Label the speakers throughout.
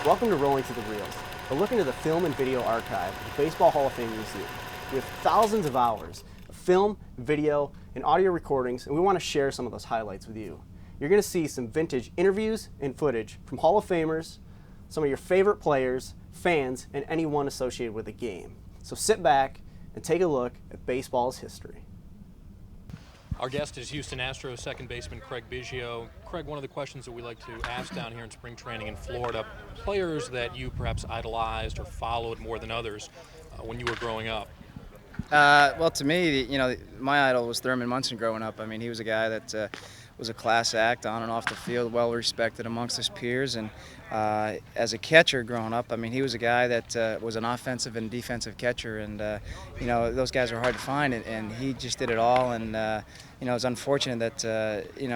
Speaker 1: Welcome to Rolling Through the Reels, a look into the film and video archive of the Baseball Hall of Fame Museum. We have thousands of hours of film, video, and audio recordings, and we want to share some of those highlights with you. You're going to see some vintage interviews and footage from Hall of Famers, some of your favorite players, fans, and anyone associated with the game. So sit back and take a look at baseball's history.
Speaker 2: Our guest is Houston Astros second baseman Craig Biggio. Craig, one of the questions that we like to ask down here in spring training in Florida, players that you perhaps idolized or followed more than others when you were growing up.
Speaker 3: Well, to me, my idol was Thurman Munson growing up. I mean, he was a guy that was a class act on and off the field, well respected amongst his peers. And as a catcher growing up, I mean, he was a guy that was an offensive and defensive catcher. And, those guys are hard to find, and he just did it all. And, it's unfortunate that,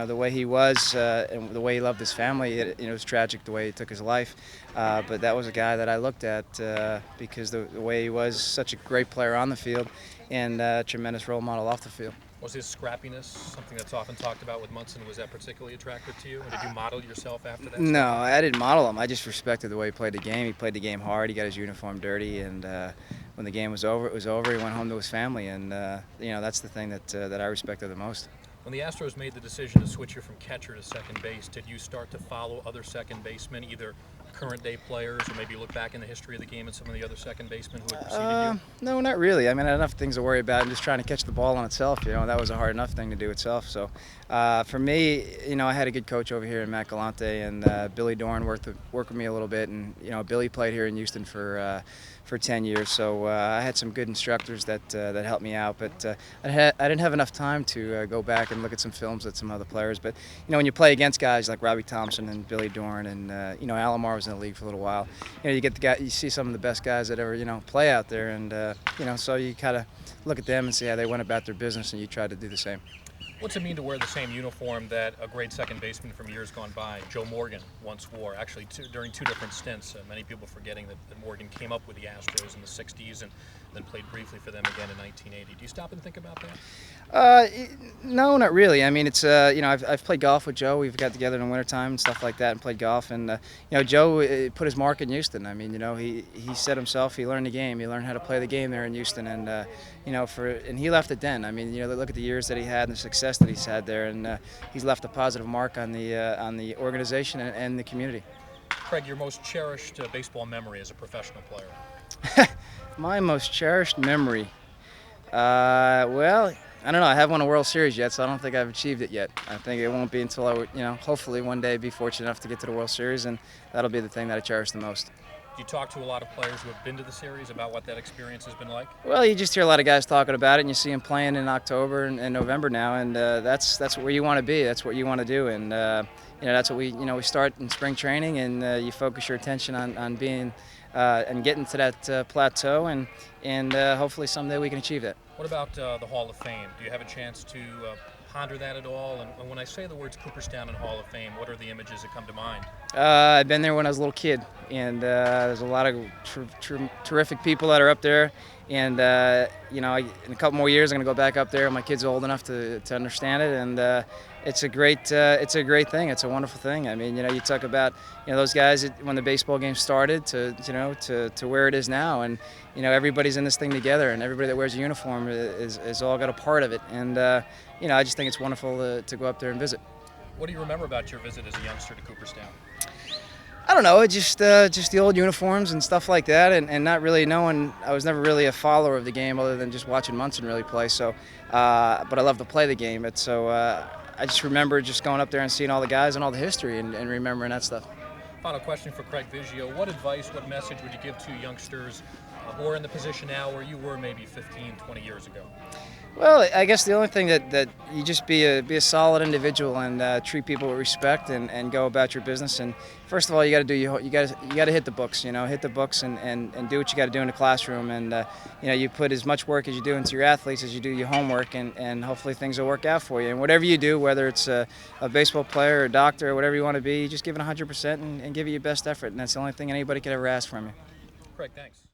Speaker 3: the way he was and the way he loved his family, it was tragic the way he took his life. But that was a guy that I looked at because the way he was such a great player on the field and a tremendous role model off the field.
Speaker 2: Was his scrappiness something that's often talked about with Munson? Was that particularly attractive to you? And did you model yourself after that?
Speaker 3: No, I didn't model him. I just respected the way he played the game. He played the game hard. He got his uniform dirty, and when the game was over, it was over. He went home to his family, and that's the thing that I respected the most.
Speaker 2: When the Astros made the decision to switch you from catcher to second base, did you start to follow other second basemen, either current day players, or maybe look back in the history of the game at some of the other second basemen who had preceded you?
Speaker 3: No, not really. I mean, I had enough things to worry about. I'm just trying to catch the ball on itself. That was a hard enough thing to do itself. So for me, I had a good coach over here in Matt Galante, and Billy Doran worked with me a little bit. And Billy played here in Houston for 10 years, so I had some good instructors that helped me out. But I didn't have enough time to go back and look at some films at some other players. But when you play against guys like Robbie Thompson and Billy Doran, and Alomar was in the league for a little while, you see some of the best guys that ever play out there, and so you kind of look at them and see how they went about their business, and you try to do the same.
Speaker 2: What's it mean to wear the same uniform that a great second baseman from years gone by, Joe Morgan, once wore? Actually, during two different stints. Many people forgetting that Morgan came up with the Astros in the 60s and then played briefly for them again in 1980. Do you stop and think about that?
Speaker 3: No, not really. I mean, it's I've played golf with Joe. We've got together in the wintertime and stuff like that and played golf. And Joe put his mark in Houston. I mean, he said himself, he learned the game. He learned how to play the game there in Houston, and and he left it then. I mean, look at the years that he had and the success that he's had there, and he's left a positive mark on the organization and the community.
Speaker 2: Craig, your most cherished baseball memory as a professional player?
Speaker 3: My most cherished memory. Well, I don't know. I haven't won a World Series yet, so I don't think I've achieved it yet. I think it won't be until I, hopefully one day be fortunate enough to get to the World Series, and that'll be the thing that I cherish the most.
Speaker 2: Do you talk to a lot of players who have been to the series about what that experience has been like?
Speaker 3: Well, you just hear a lot of guys talking about it, and you see them playing in October and November now, and that's where you want to be. That's what you want to do, and that's what we start in spring training, and you focus your attention on being and getting to that plateau, and hopefully someday we can achieve that.
Speaker 2: What about the Hall of Fame? Do you have a chance to ponder that at all? And when I say the words Cooperstown and Hall of Fame, what are the images that come to mind?
Speaker 3: I've been there when I was a little kid, and there's a lot of terrific people that are up there. And in a couple more years, I'm going to go back up there. My kid's old enough to understand it, and it's a great thing. It's a wonderful thing. I mean, you talk about those guys when the baseball game started to where it is now, and everybody's in this thing together, and everybody that wears a uniform is all got a part of it. And I just think it's wonderful to go up there and visit.
Speaker 2: What do you remember about your visit as a youngster to Cooperstown?
Speaker 3: I don't know, just the old uniforms and stuff like that, and not really knowing. I was never really a follower of the game other than just watching Munson really play. So, but I love to play the game. I just remember just going up there and seeing all the guys and all the history and remembering that stuff.
Speaker 2: Final question for Craig Biggio. What advice, what message would you give to youngsters who are in the position now where you were maybe 15, 20 years ago?
Speaker 3: Well, I guess the only thing that you just be a solid individual and treat people with respect and go about your business. And first of all, you got to hit the books. Hit the books and do what you got to do in the classroom. And you put as much work as you do into your athletes as you do your homework, and hopefully things will work out for you. And whatever you do, whether it's a baseball player, or a doctor, or whatever you want to be, you just give it 100% and give it your best effort. And that's the only thing anybody could ever ask from you.
Speaker 2: Craig, thanks.